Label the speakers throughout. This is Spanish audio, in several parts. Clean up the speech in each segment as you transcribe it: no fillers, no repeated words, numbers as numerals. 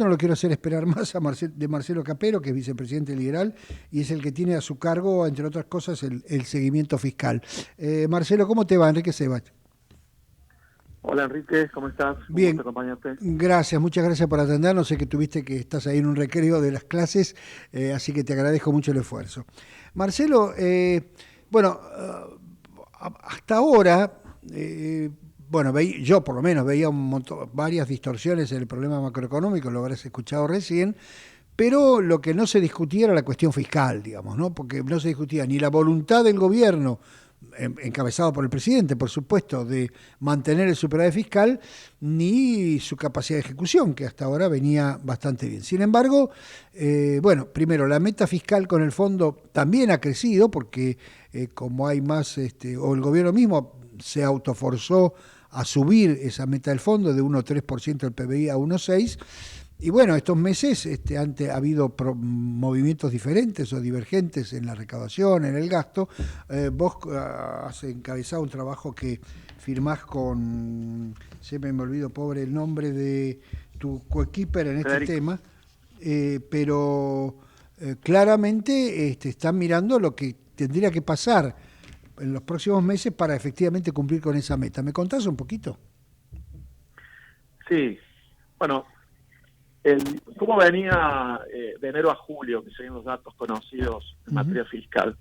Speaker 1: no lo quiero hacer esperar más de Marcelo Capero, que es vicepresidente liberal y es el que tiene a su cargo, entre otras cosas, el seguimiento fiscal. Marcelo, ¿cómo te va? Enrique Sebach.
Speaker 2: Hola Enrique, ¿cómo estás? Un gusto
Speaker 1: Bien,
Speaker 2: acompañarte.
Speaker 1: gracias, muchas gracias por atendernos. Sé que tuviste que estás ahí en un recreo de las clases, así que te agradezco mucho el esfuerzo. Marcelo, bueno, hasta ahora, bueno, yo por lo menos veía varias distorsiones en el problema macroeconómico, lo habrás escuchado recién, pero lo que no se discutía era la cuestión fiscal, digamos, ¿no? Porque no se discutía ni la voluntad del gobierno, encabezado por el presidente, por supuesto, de mantener el superávit fiscal, ni su capacidad de ejecución, que hasta ahora venía bastante bien. Sin embargo, bueno, primero, la meta fiscal con el fondo también ha crecido, porque como hay más, o el gobierno mismo se autoforzó a subir esa meta del fondo de 1,3% del PBI a 1,6%. Y bueno, estos meses ha habido movimientos diferentes o divergentes en la recaudación, en el gasto. Vos has encabezado un trabajo que firmás con, se me olvidó, pobre, el nombre de tu coequiper en este
Speaker 2: Federico.
Speaker 1: tema, pero claramente están mirando lo que tendría que pasar en los próximos meses para efectivamente cumplir con esa meta. ¿Me contás un poquito?
Speaker 2: Sí, bueno, ¿cómo venía de enero a julio, que serían los datos conocidos en
Speaker 1: Uh-huh.
Speaker 2: materia fiscal?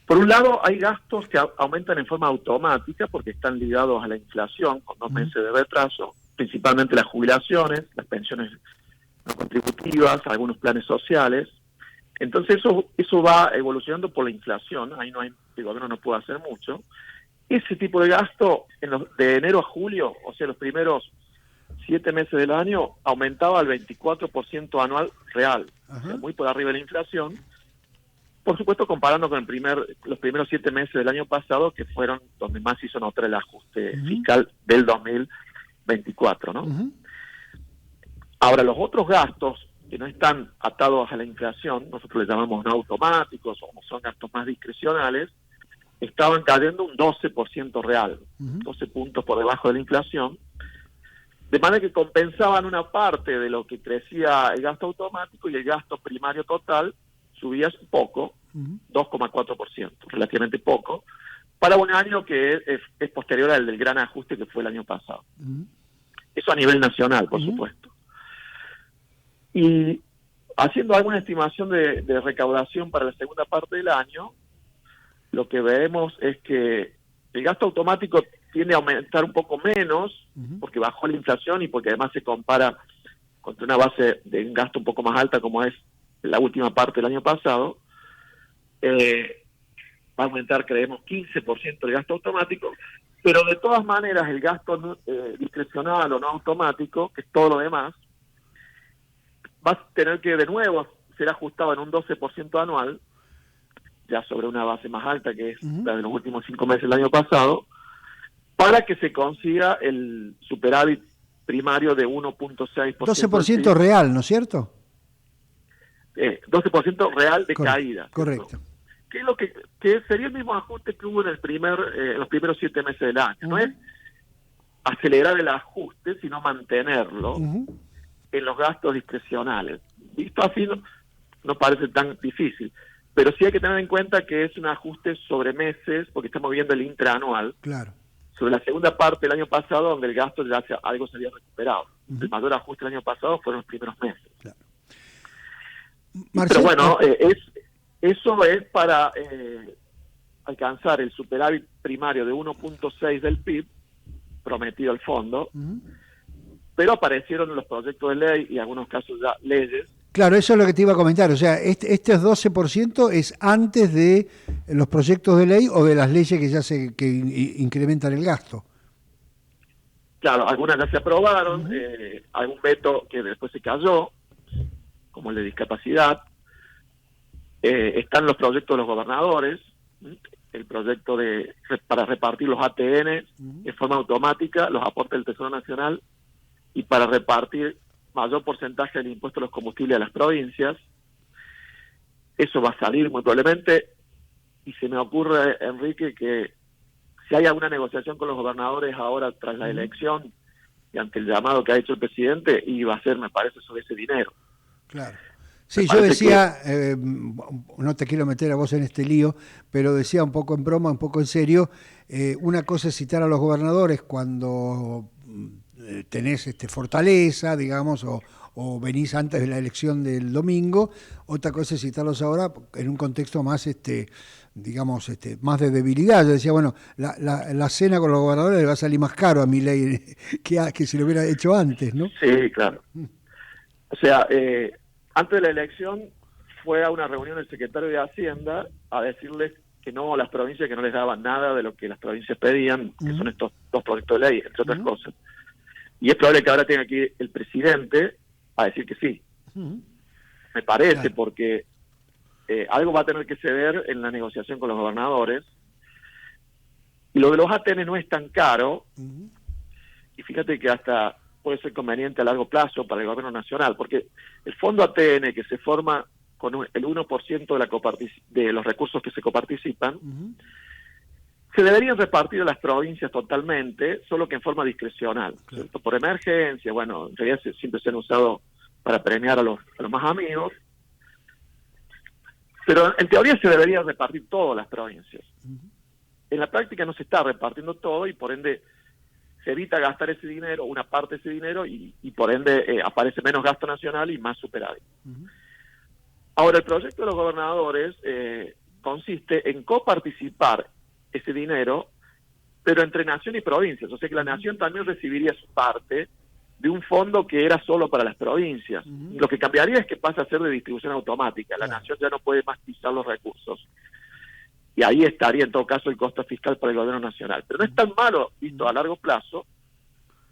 Speaker 2: Por un lado, hay gastos que aumentan en forma automática porque están ligados a la inflación con 2 meses de retraso, principalmente las jubilaciones, las pensiones no contributivas, algunos planes sociales. Entonces eso va evolucionando por la inflación, ahí el gobierno no puede hacer mucho. Ese tipo de gasto de enero a julio, o sea, los primeros 7 meses del año, aumentaba al 24% anual real, o sea,
Speaker 1: Ajá.
Speaker 2: muy por arriba de la inflación. Por supuesto, comparando con los primeros 7 meses del año pasado, que fueron donde más hizo notar el ajuste
Speaker 1: Uh-huh.
Speaker 2: fiscal del 2024, ¿no?
Speaker 1: Uh-huh.
Speaker 2: Ahora, los otros gastos que no están atados a la inflación, nosotros les llamamos no automáticos o son gastos más discrecionales, estaban cayendo un 12% real,
Speaker 1: Uh-huh.
Speaker 2: 12 puntos por debajo de la inflación, de manera que compensaban una parte de lo que crecía el gasto automático y el gasto primario total subía un poco,
Speaker 1: Uh-huh.
Speaker 2: 2,4%, relativamente poco, para un año que es posterior al del gran ajuste que fue el año pasado.
Speaker 1: Uh-huh.
Speaker 2: Eso a nivel nacional, por
Speaker 1: Uh-huh.
Speaker 2: supuesto. Y haciendo alguna estimación de recaudación para la segunda parte del año, lo que vemos es que el gasto automático tiende a aumentar un poco menos,
Speaker 1: Uh-huh.
Speaker 2: porque bajó la inflación y porque además se compara contra una base de un gasto un poco más alta como es la última parte del año pasado. Va a aumentar, creemos, 15% el gasto automático, pero de todas maneras el gasto discrecional o no automático, que es todo lo demás, va a tener que de nuevo ser ajustado en un 12% anual, ya sobre una base más alta que es
Speaker 1: Uh-huh.
Speaker 2: la de los últimos 5 meses del año pasado, para que se consiga el superávit primario de 1,6% del
Speaker 1: 12%
Speaker 2: PIB,
Speaker 1: real, ¿no es cierto?
Speaker 2: 12% real de caída, ¿cierto?
Speaker 1: Correcto.
Speaker 2: ¿Qué es lo que sería el mismo ajuste que hubo en los primeros 7 meses del año? No es
Speaker 1: Uh-huh.
Speaker 2: acelerar el ajuste, sino mantenerlo
Speaker 1: Uh-huh.
Speaker 2: en los gastos discrecionales. Visto así no parece tan difícil, pero sí hay que tener en cuenta que es un ajuste sobre meses, porque estamos viendo el intraanual,
Speaker 1: Claro.
Speaker 2: sobre la segunda parte del año pasado, donde el gasto ya algo se había recuperado.
Speaker 1: Uh-huh.
Speaker 2: El mayor ajuste del año pasado fueron los primeros meses.
Speaker 1: Claro.
Speaker 2: Pero
Speaker 1: Marcelo,
Speaker 2: bueno, eso es para alcanzar el superávit primario de 1,6 del PIB, prometido al fondo,
Speaker 1: uh-huh.
Speaker 2: pero aparecieron los proyectos de ley y en algunos casos ya leyes.
Speaker 1: Claro, eso es lo que te iba a comentar. O sea, este 12% es antes de los proyectos de ley o de las leyes que ya incrementan el gasto.
Speaker 2: Claro, algunas ya se aprobaron,
Speaker 1: Uh-huh.
Speaker 2: algún veto que después se cayó, como el de discapacidad. Están los proyectos de los gobernadores, el proyecto para repartir los ATN
Speaker 1: Uh-huh.
Speaker 2: de forma automática, los aportes del Tesoro Nacional, y para repartir mayor porcentaje del impuesto a los combustibles a las provincias. Eso va a salir muy probablemente, y se me ocurre, Enrique, que si hay alguna negociación con los gobernadores ahora tras la
Speaker 1: Uh-huh.
Speaker 2: elección, y ante el llamado que ha hecho el presidente, iba a ser, me parece, sobre ese dinero.
Speaker 1: Claro. Sí, yo decía, no te quiero meter a vos en este lío, pero decía un poco en broma, un poco en serio, una cosa es citar a los gobernadores cuando tenés fortaleza, digamos, o venís antes de la elección del domingo, otra cosa es citarlos ahora en un contexto más, digamos, más de debilidad. Yo decía, bueno, la cena con los gobernadores le va a salir más caro a Milei que si lo hubiera hecho antes, ¿no?
Speaker 2: Sí, claro. O sea, antes de la elección fue a una reunión el secretario de Hacienda a decirles que no a las provincias, que no les daban nada de lo que las provincias pedían, que son estos 2 proyectos de ley, entre otras cosas. Y es probable que ahora tenga aquí el presidente a decir que sí. Me parece, claro, porque algo va a tener que ceder en la negociación con los gobernadores. Y lo de los ATN no es tan caro, y fíjate que hasta puede ser conveniente a largo plazo para el gobierno nacional, porque el fondo ATN, que se forma con el 1% de los recursos que se coparticipan, se deberían repartir a las provincias totalmente, solo que en forma discrecional, claro, ¿cierto? Por emergencia, bueno, en realidad siempre se han usado para premiar a los más amigos, pero en teoría se debería repartir todo a las provincias. En la práctica no se está repartiendo todo y por ende se evita gastar ese dinero, una parte de ese dinero, y por ende aparece menos gasto nacional y más superávit. Ahora, el proyecto de los gobernadores consiste en coparticipar ese dinero, pero entre nación y provincias. O sea que la nación también recibiría su parte de un fondo que era solo para las provincias. Lo que cambiaría es que pasa a ser de distribución automática. La nación ya no puede más pisar los recursos. Y ahí estaría en todo caso el costo fiscal para el gobierno nacional. Pero no es tan malo visto a largo plazo,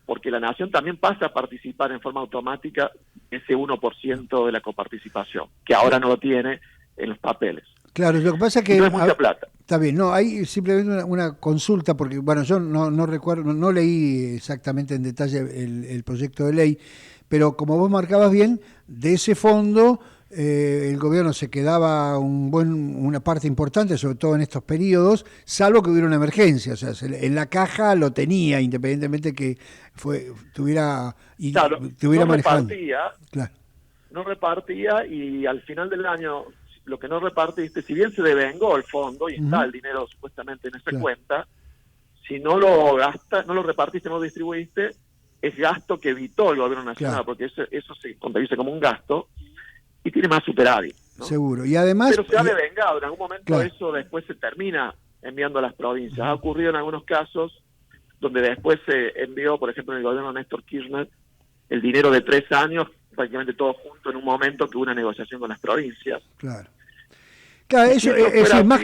Speaker 2: porque la nación también pasa a participar en forma automática ese 1% de la coparticipación, que ahora no lo tiene en los papeles.
Speaker 1: Claro, lo que pasa es que...
Speaker 2: No es mucha plata.
Speaker 1: Está bien, no, hay simplemente una consulta, porque bueno, yo no recuerdo, no leí exactamente en detalle el proyecto de ley, pero como vos marcabas bien, de ese fondo el gobierno se quedaba una parte importante, sobre todo en estos periodos, salvo que hubiera una emergencia, o sea, en la caja lo tenía, independientemente que estuviera manejando.
Speaker 2: Claro. No repartía y al final del año lo que no repartiste, si bien se devengó el fondo y está el dinero supuestamente en esa cuenta, si no lo gastas, no lo repartiste, no lo distribuiste, es gasto que evitó el gobierno nacional, porque eso se contabiliza como un gasto y tiene más superávit, ¿no?
Speaker 1: Seguro. Y además,
Speaker 2: pero se ha devengado, en algún momento eso después se termina enviando a las provincias. Ha ocurrido en algunos casos donde después se envió, por ejemplo, en el gobierno de Néstor Kirchner, el dinero de 3 años, prácticamente todo junto en un momento que hubo una negociación con las provincias.
Speaker 1: Claro, eso es más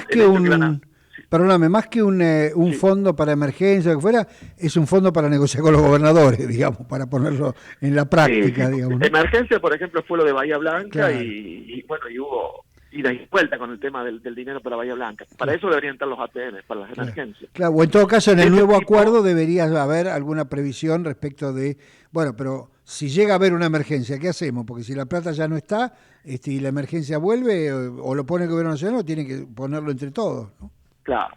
Speaker 1: que un... Perdóname, más que un fondo para emergencia, que fuera, es un fondo para negociar con los gobernadores, digamos, para ponerlo en la práctica, digamos, ¿no?
Speaker 2: Emergencia, por ejemplo, fue lo de Bahía Blanca, y bueno, y hubo ida y vuelta con el tema del dinero para Bahía Blanca. Para eso deberían estar los ATM, para las emergencias.
Speaker 1: Claro, o en todo caso, en el nuevo acuerdo debería haber alguna previsión respecto de, bueno, pero si llega a haber una emergencia, ¿qué hacemos? Porque si la plata ya no está, y la emergencia vuelve, o lo pone el gobierno nacional, o tiene que ponerlo entre todos, ¿no?
Speaker 2: Claro.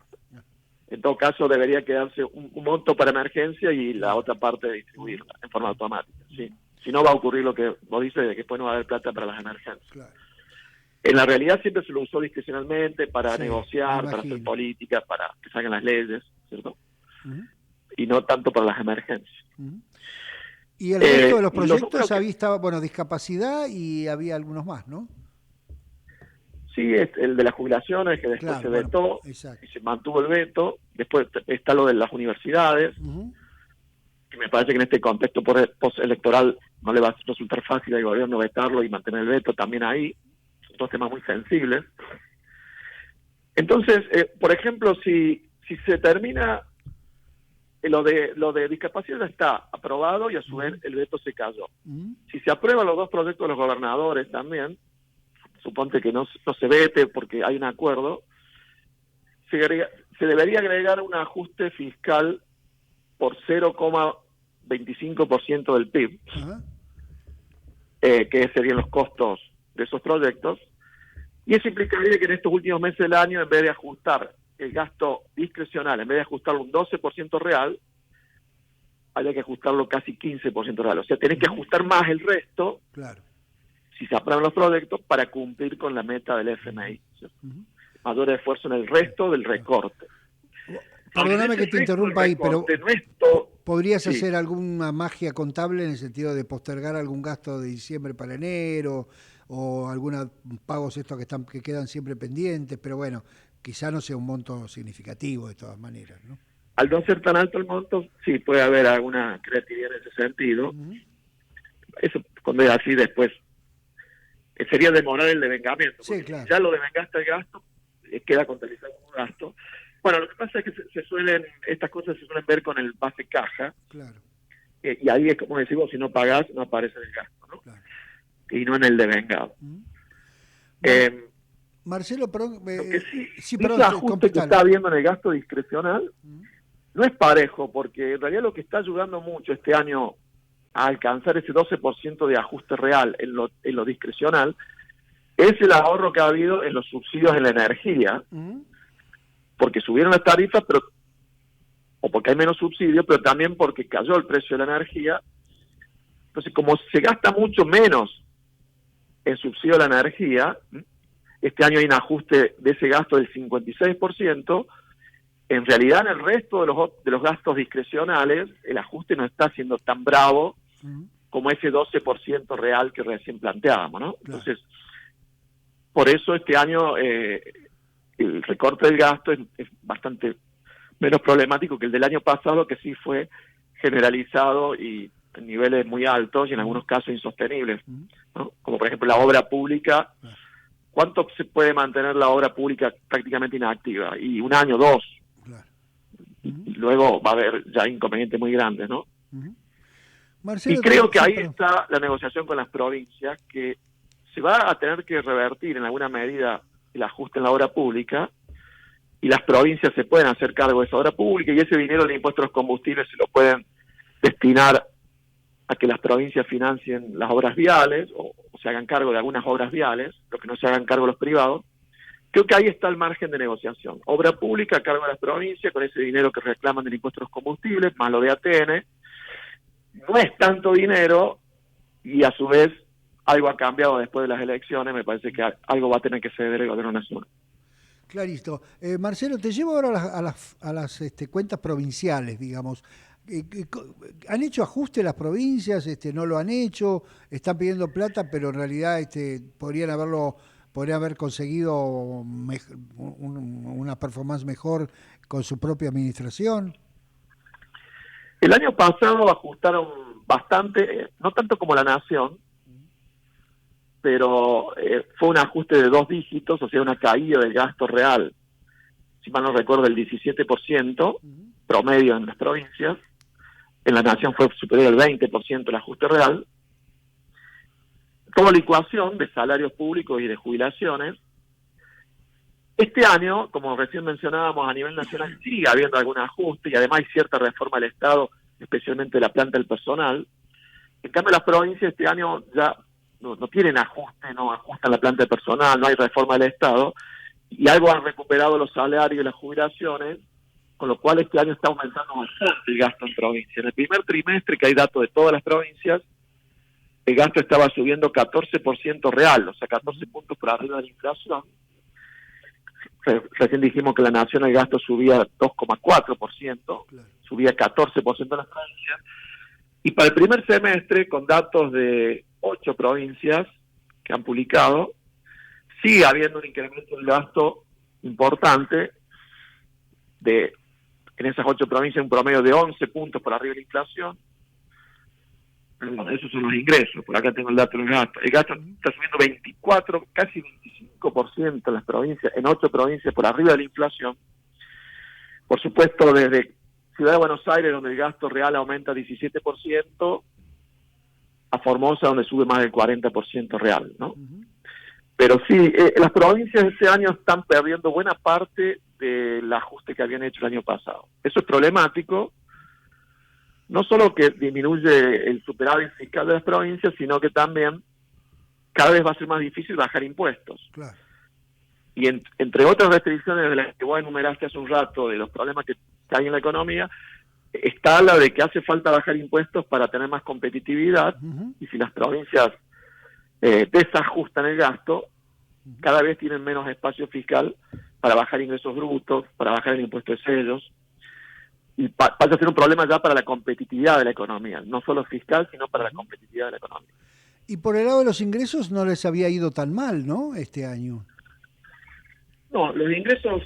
Speaker 2: En todo caso, debería quedarse un monto para emergencia y la otra parte distribuirla en forma automática. ¿Sí? Si no, va a ocurrir lo que vos dices, de que después no va a haber plata para las emergencias. Claro. En la realidad siempre se lo usó discrecionalmente para negociar, para hacer política, para que salgan las leyes, ¿cierto? Y no tanto para las emergencias.
Speaker 1: Y el resto de los proyectos estaba, bueno, discapacidad y había algunos más, ¿no?
Speaker 2: Sí, el de las jubilaciones, que después se vetó, y se mantuvo el veto. Después está lo de las universidades, que me parece que en este contexto postelectoral no le va a resultar fácil al gobierno vetarlo y mantener el veto también ahí. Son dos temas muy sensibles. Entonces, por ejemplo, si se termina, lo de discapacidad ya está aprobado y a su vez el veto se cayó. Si se aprueban los 2 proyectos de los gobernadores también, suponte que no se vete porque hay un acuerdo, se debería agregar un ajuste fiscal por 0,25% del PIB, que serían los costos de esos proyectos, y eso implicaría que en estos últimos meses del año, en vez de ajustar el gasto discrecional, en vez de ajustarlo un 12% real, había que ajustarlo casi 15% real. O sea, tenés que ajustar más el resto,
Speaker 1: Claro.
Speaker 2: si se aprueban los proyectos, para cumplir con la meta del FMI. Mayor esfuerzo en el resto del recorte.
Speaker 1: Perdóname que te interrumpa ahí, pero
Speaker 2: No es todo.
Speaker 1: ¿podrías
Speaker 2: Sí.
Speaker 1: hacer alguna magia contable en el sentido de postergar algún gasto de diciembre para enero o algunos pagos estos que quedan siempre pendientes? Pero bueno, quizá no sea un monto significativo de todas maneras, ¿no?
Speaker 2: Al no ser tan alto el monto, sí puede haber alguna creatividad en ese sentido. Eso, cuando es así, después sería demorar el devengamiento.
Speaker 1: Sí, claro.
Speaker 2: Si ya lo devengaste el gasto, queda contabilizado como gasto. Bueno, lo que pasa es que estas cosas se suelen ver con el base caja,
Speaker 1: Claro,
Speaker 2: y ahí es como decimos, si no pagás, no aparece en el gasto, ¿no?
Speaker 1: claro.
Speaker 2: Y no en el devengado.
Speaker 1: Bueno, Marcelo, perdón,
Speaker 2: Lo que
Speaker 1: sí,
Speaker 2: ese
Speaker 1: perdón,
Speaker 2: ajuste que
Speaker 1: completalo.
Speaker 2: está habiendo en el gasto discrecional no es parejo, porque en realidad lo que está ayudando mucho este año a alcanzar ese 12% de ajuste real en lo discrecional es el ahorro que ha habido en los subsidios en la energía, porque subieron las tarifas, o porque hay menos subsidios, pero también porque cayó el precio de la energía. Entonces, como se gasta mucho menos en subsidio de la energía, este año hay un ajuste de ese gasto del 56%, en realidad en el resto de los gastos discrecionales el ajuste no está siendo tan bravo como ese 12% real que recién planteábamos, ¿no? Entonces, por eso este año el recorte del gasto es bastante menos problemático que el del año pasado, que sí fue generalizado y en niveles muy altos y en algunos casos insostenibles, ¿no? Como por ejemplo la obra pública. ¿Cuánto se puede mantener la obra pública prácticamente inactiva? Y un año, dos. Y luego va a haber ya inconvenientes muy grandes, ¿no?
Speaker 1: Marcelo,
Speaker 2: y creo que ahí está la negociación con las provincias, que se va a tener que revertir en alguna medida el ajuste en la obra pública, y las provincias se pueden hacer cargo de esa obra pública, y ese dinero del impuesto a los combustibles se lo pueden destinar a que las provincias financien las obras viales, o se hagan cargo de algunas obras viales, lo que no se hagan cargo los privados. Creo que ahí está el margen de negociación. Obra pública a cargo de las provincias, con ese dinero que reclaman del impuesto a los combustibles, más lo de ATN. No es tanto dinero, y a su vez algo ha cambiado después de las elecciones. Me parece que algo va a tener que ceder el gobierno nacional.
Speaker 1: Clarito. Marcelo, te llevo ahora a las cuentas provinciales, digamos. ¿Han hecho ajuste las provincias? ¿No lo han hecho? ¿Están pidiendo plata, pero en realidad podrían haber conseguido una performance mejor con su propia administración?
Speaker 2: El año pasado ajustaron bastante, no tanto como la Nación, pero fue un ajuste de 2 dígitos, o sea, una caída del gasto real, si mal no recuerdo, el 17% promedio en las provincias. En la Nación fue superior al 20% el ajuste real. Como licuación de salarios públicos y de jubilaciones. Este año, como recién mencionábamos, a nivel nacional sigue habiendo algún ajuste, y además hay cierta reforma del Estado, especialmente de la planta del personal. En cambio, las provincias este año ya no tienen ajuste, no ajustan la planta de personal, no hay reforma del Estado, y algo han recuperado los salarios y las jubilaciones, con lo cual este año está aumentando bastante el gasto en provincia. En el primer trimestre, que hay datos de todas las provincias, el gasto estaba subiendo 14% real, o sea, 14 puntos por arriba de la inflación. Recién dijimos que la Nación, el gasto subía 2,4%, subía 14% en las provincias. Y para el primer semestre, con datos de 8 provincias que han publicado, sigue habiendo un incremento del gasto importante, en esas 8 provincias un promedio de 11 puntos por arriba de la inflación. Bueno, esos son los ingresos, por acá tengo el dato del gasto. El gasto está subiendo 24, casi 25% en las provincias, en 8 provincias por arriba de la inflación. Por supuesto, desde Ciudad de Buenos Aires, donde el gasto real aumenta 17%, a Formosa, donde sube más del 40% real, ¿no? Pero sí, las provincias este año están perdiendo buena parte del ajuste que habían hecho el año pasado. Eso es problemático, no solo que disminuye el superávit fiscal de las provincias, sino que también cada vez va a ser más difícil bajar impuestos.
Speaker 1: Claro.
Speaker 2: Y entre otras restricciones de las que vos enumeraste hace un rato, de los problemas que hay en la economía, está la de que hace falta bajar impuestos para tener más competitividad,
Speaker 1: Ujú.
Speaker 2: y si las provincias desajustan el gasto, cada vez tienen menos espacio fiscal para bajar ingresos brutos, para bajar el impuesto de sellos, y pasa a ser un problema ya para la competitividad de la economía, no solo fiscal, sino para la competitividad de la economía.
Speaker 1: Y por el lado de los ingresos no les había ido tan mal, ¿no? Este año.
Speaker 2: No, los ingresos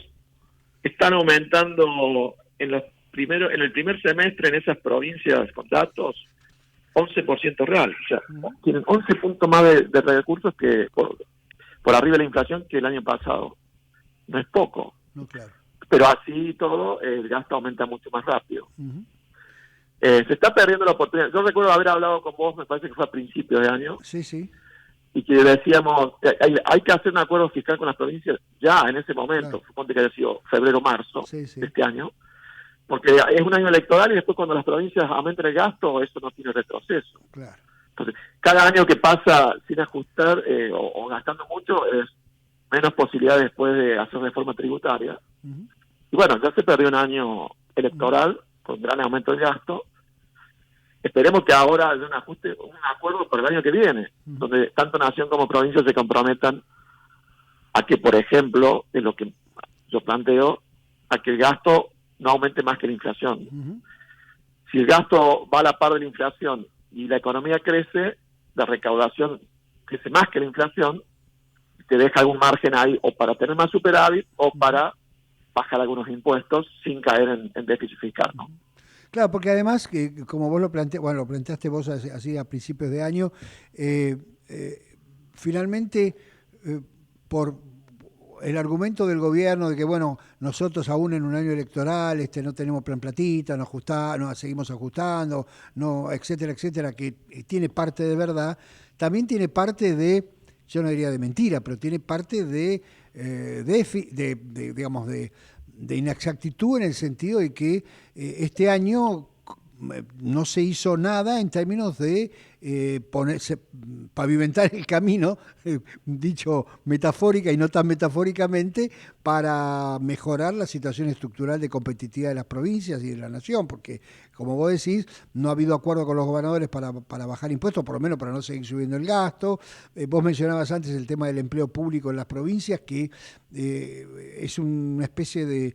Speaker 2: están aumentando en el primer semestre en esas provincias con datos, 11% real. O sea,
Speaker 1: Ujú.
Speaker 2: tienen 11 puntos más de recursos que por arriba de la inflación que el año pasado. No es poco.
Speaker 1: No, claro.
Speaker 2: Pero así y todo, el gasto aumenta mucho más rápido.
Speaker 1: Ujú.
Speaker 2: Se está perdiendo la oportunidad. Yo recuerdo haber hablado con vos, me parece que fue a principios de año,
Speaker 1: Sí, sí,
Speaker 2: y que decíamos, hay que hacer un acuerdo fiscal con las provincias ya en ese momento,
Speaker 1: claro.
Speaker 2: suponte que haya sido febrero o marzo
Speaker 1: Sí, sí,
Speaker 2: de este año, porque es un año electoral y después cuando las provincias aumentan el gasto, eso no tiene retroceso.
Speaker 1: claro.
Speaker 2: Entonces, cada año que pasa sin ajustar o gastando mucho es menos posibilidad después de hacer reforma tributaria.
Speaker 1: Ujú.
Speaker 2: Y bueno, ya se perdió un año
Speaker 1: Ujú.
Speaker 2: electoral con gran aumento del gasto. Esperemos que ahora haya un ajuste, un acuerdo para el año que viene,
Speaker 1: Ujú.
Speaker 2: donde tanto nación como provincia se comprometan a que, por ejemplo, de lo que yo planteo, a que el gasto no aumente más que la inflación.
Speaker 1: Ujú.
Speaker 2: Si el gasto va a la par de la inflación y la economía crece, la recaudación crece más que la inflación, te deja algún margen ahí o para tener más superávit o para bajar algunos impuestos sin caer en déficit fiscal, ¿no?
Speaker 1: Claro, porque además, que como vos lo planteaste, bueno, lo planteaste vos así a principios de año, eh, finalmente, eh, por el argumento del gobierno de que, bueno, nosotros aún en un año electoral no tenemos plan platita, nos seguimos ajustando, no, etcétera, etcétera, que tiene parte de verdad, también tiene parte de, yo no diría de mentira, pero tiene parte digamos, de inexactitud en el sentido de que este año no se hizo nada en términos de pavimentar el camino, dicho metafórica y no tan metafóricamente, para mejorar la situación estructural de competitividad de las provincias y de la nación, porque, como vos decís, no ha habido acuerdo con los gobernadores para bajar impuestos, por lo menos para no seguir subiendo el gasto. Vos mencionabas antes el tema del empleo público en las provincias, que es una especie de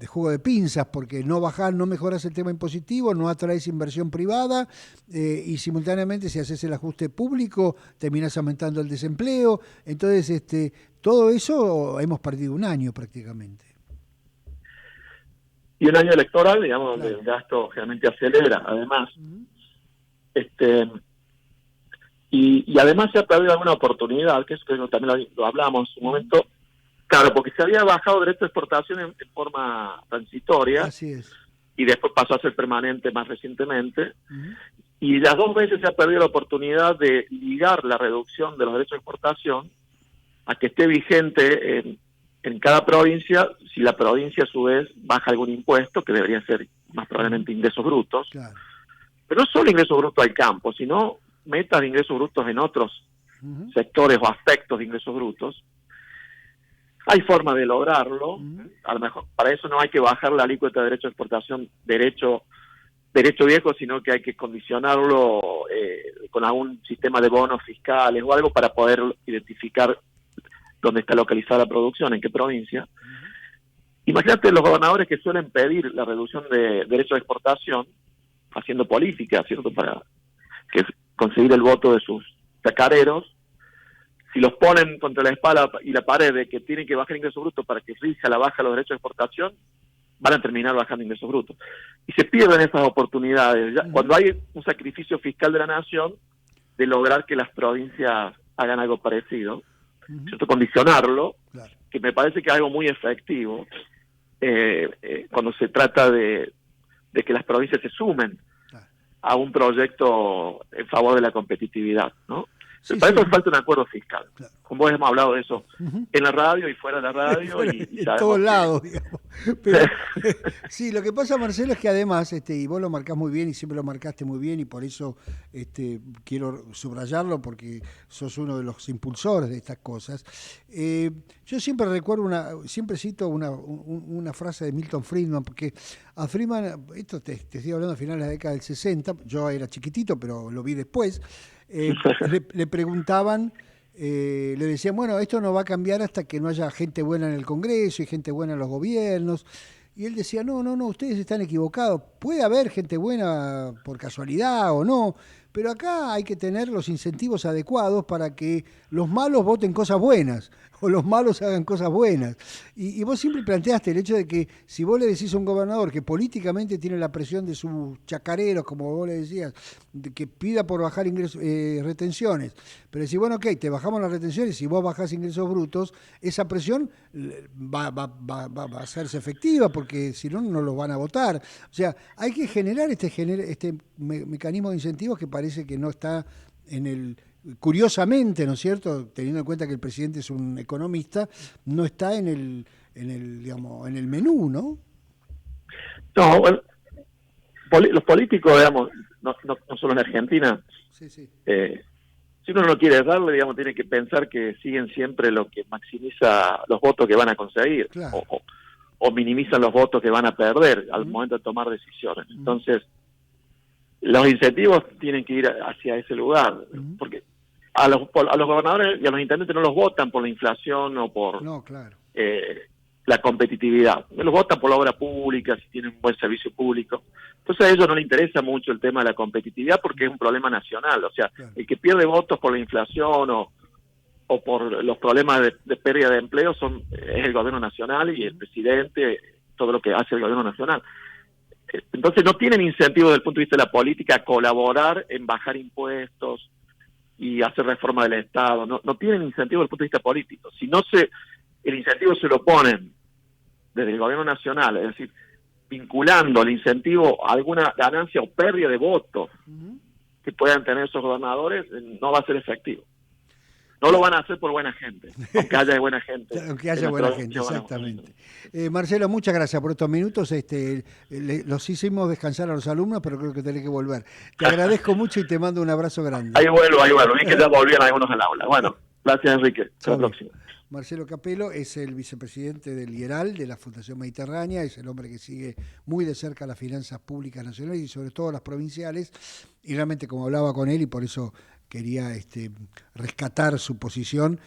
Speaker 1: juego de pinzas, porque no bajás, no mejoras el tema impositivo, no atraes inversión privada, y simultáneamente si haces el ajuste público terminás aumentando el desempleo. Entonces, todo eso hemos perdido un año prácticamente.
Speaker 2: Y un año electoral, digamos, donde
Speaker 1: Claro.
Speaker 2: el gasto generalmente acelera, además.
Speaker 1: Ujú.
Speaker 2: este y además se ha perdido alguna oportunidad, que eso que también lo hablamos en su
Speaker 1: Ujú.
Speaker 2: momento, claro, porque se había bajado derecho de exportación en forma transitoria
Speaker 1: Así es.
Speaker 2: y después pasó a ser permanente más recientemente,
Speaker 1: Ujú.
Speaker 2: y las dos veces se ha perdido la oportunidad de ligar la reducción de los derechos de exportación a que esté vigente en cada provincia, si la provincia a su vez baja algún impuesto, que debería ser más
Speaker 1: Ujú.
Speaker 2: probablemente ingresos brutos,
Speaker 1: Claro.
Speaker 2: pero no solo ingresos brutos al campo, sino metas de ingresos brutos en otros
Speaker 1: Ujú.
Speaker 2: sectores o aspectos de ingresos brutos. Hay forma de lograrlo,
Speaker 1: Ujú.
Speaker 2: a lo mejor para eso no hay que bajar la alícuota de derecho de exportación derecho viejo, sino que hay que condicionarlo con algún sistema de bonos fiscales o algo para poder identificar dónde está localizada la producción, en qué provincia. Imagínate los gobernadores que suelen pedir la reducción de derechos de exportación haciendo política, ¿cierto? Para que conseguir el voto de sus chacareros. Si los ponen contra la espalda y la pared de que tienen que bajar ingresos brutos para que rija la baja los derechos de exportación, van a terminar bajando ingresos brutos. Y se pierden esas oportunidades.
Speaker 1: Ujú.
Speaker 2: Cuando hay un sacrificio fiscal de la nación, de lograr que las provincias hagan algo parecido,
Speaker 1: Ujú.
Speaker 2: ¿cierto? Condicionarlo,
Speaker 1: Claro.
Speaker 2: que me parece que es algo muy efectivo cuando se trata de que las provincias se sumen
Speaker 1: Claro.
Speaker 2: a un proyecto en favor de la competitividad, ¿no?
Speaker 1: Sí,
Speaker 2: Para
Speaker 1: sí.
Speaker 2: eso falta un acuerdo fiscal.
Speaker 1: Claro.
Speaker 2: Con vos hemos hablado de eso
Speaker 1: Ujú.
Speaker 2: en la radio y fuera de la radio y
Speaker 1: En todos
Speaker 2: sabemos que...
Speaker 1: lados, digamos. Pero sí, lo que pasa, Marcelo, es que además, y vos lo marcás muy bien y siempre lo marcaste muy bien y por eso quiero subrayarlo porque sos uno de los impulsores de estas cosas. Yo siempre recuerdo siempre cito una frase de Milton Friedman, porque a Friedman, esto te estoy hablando a finales de la década del 60, yo era chiquitito, pero lo vi después, le preguntaban, le decían, bueno, esto no va a cambiar hasta que no haya gente buena en el Congreso y gente buena en los gobiernos. Y él decía, no, no, no, ustedes están equivocados. Puede haber gente buena por casualidad o no, pero acá hay que tener los incentivos adecuados para que los malos voten cosas buenas o los malos hagan cosas buenas. Y vos siempre planteaste el hecho de que si vos le decís a un gobernador que políticamente tiene la presión de sus chacareros, como vos le decías, de que pida por bajar ingresos, retenciones, pero decís, bueno, ok, te bajamos las retenciones y vos bajás ingresos brutos, esa presión va a hacerse efectiva porque si no, no los van a votar. O sea, hay que generar este mecanismo de incentivos que parece que no está en el... Curiosamente, ¿no es cierto? Teniendo en cuenta que el presidente es un economista, no está digamos, en el menú, ¿no?
Speaker 2: No, bueno, los políticos, digamos, no solo en Argentina,
Speaker 1: Sí, sí.
Speaker 2: si uno no quiere darle, digamos, tiene que pensar que siguen siempre lo que maximiza los votos que van a conseguir
Speaker 1: Claro.
Speaker 2: o minimizan los votos que van a perder al
Speaker 1: Mm,
Speaker 2: momento de tomar decisiones.
Speaker 1: mm,
Speaker 2: Entonces, los incentivos tienen que ir hacia ese lugar,
Speaker 1: mm.
Speaker 2: porque a los gobernadores y a los intendentes no los votan por la inflación o por
Speaker 1: No, claro.
Speaker 2: eh, la competitividad. Los votan por la obra pública, si tienen un buen servicio público. Entonces a ellos no les interesa mucho el tema de la competitividad porque es un problema nacional. O sea,
Speaker 1: Claro.
Speaker 2: el que pierde votos por la inflación o por los problemas de pérdida de empleo es el gobierno nacional y el presidente, todo lo que hace el gobierno nacional. Entonces no tienen incentivo desde el punto de vista de la política a colaborar en bajar impuestos y hacer reforma del Estado. No tienen incentivo desde el punto de vista político. Si no el incentivo se lo ponen desde el gobierno nacional, es decir, vinculando el incentivo a alguna ganancia o pérdida de votos
Speaker 1: Ujú.
Speaker 2: que puedan tener esos gobernadores, no va a ser efectivo. No lo van a hacer por buena gente, aunque haya buena gente.
Speaker 1: Aunque haya buena gente, exactamente. Marcelo, muchas gracias por estos minutos. Los hicimos descansar a los alumnos, pero creo que tenés que volver. Te agradezco mucho y te mando un abrazo grande.
Speaker 2: Ahí vuelvo. Vi que ya volvían algunos al aula. Bueno, gracias, Enrique. Hasta la próxima.
Speaker 1: Marcelo Capello es el vicepresidente del IERAL, de la Fundación Mediterránea, es el hombre que sigue muy de cerca las finanzas públicas nacionales y sobre todo las provinciales, y realmente como hablaba con él y por eso quería rescatar su posición,